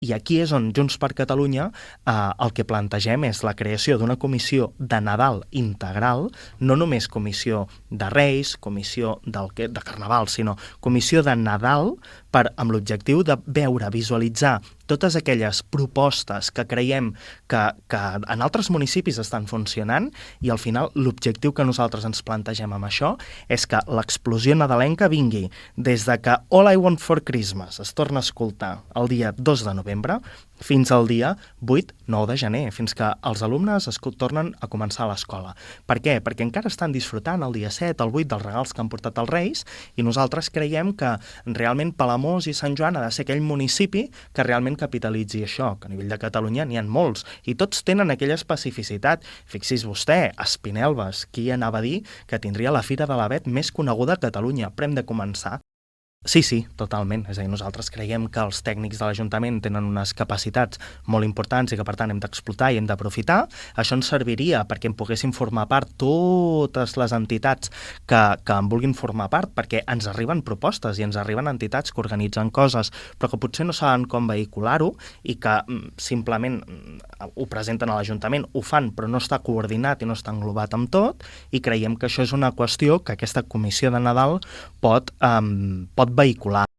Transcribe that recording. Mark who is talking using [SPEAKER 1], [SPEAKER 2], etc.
[SPEAKER 1] I aquí és on Junts per Catalunya el que plantegem és la creació d'una comissió de Nadal integral, no només comissió de Reis, comissió de Carnaval, sinó comissió de Nadal amb l'objectiu de veure, visualitzar totes aquelles propostes que creiem que en altres municipis estan funcionant i al final l'objectiu que nosaltres ens plantegem amb això és que l'explosió nadalenca vingui des de que All I Want for Christmas es torna a escoltar el dia 2 de novembre fins al dia 8-9 de gener, fins que els alumnes tornen a començar a l'escola. Per què? Perquè encara estan disfrutant el dia 7, el 8 dels regals que han portat els Reis i nosaltres creiem que realment Palamós i Sant Joan ha de ser aquell municipi que realment capitalitzi això, que a nivell de Catalunya n'hi ha molts i tots tenen aquella especificitat. Fixi's vostè, Espinelves, qui anava a dir que tindria la Fira de l'Avet més coneguda a Catalunya? Però hem de començar. Sí, totalment. És a dir, nosaltres creiem que els tècnics de l'Ajuntament tenen unes capacitats molt importants i que, per tant, hem d'explotar i hem d'aprofitar. Això ens serviria perquè en poguessin formar part totes les entitats que en vulguin formar part, perquè ens arriben propostes i ens arriben entitats que organitzen coses, però que potser no saben com vehicular-ho i que simplement ho presenten a l'Ajuntament, ho fan, però no està coordinat i no està englobat amb tot, i creiem que això és una qüestió que aquesta comissió de Nadal pot vehicular.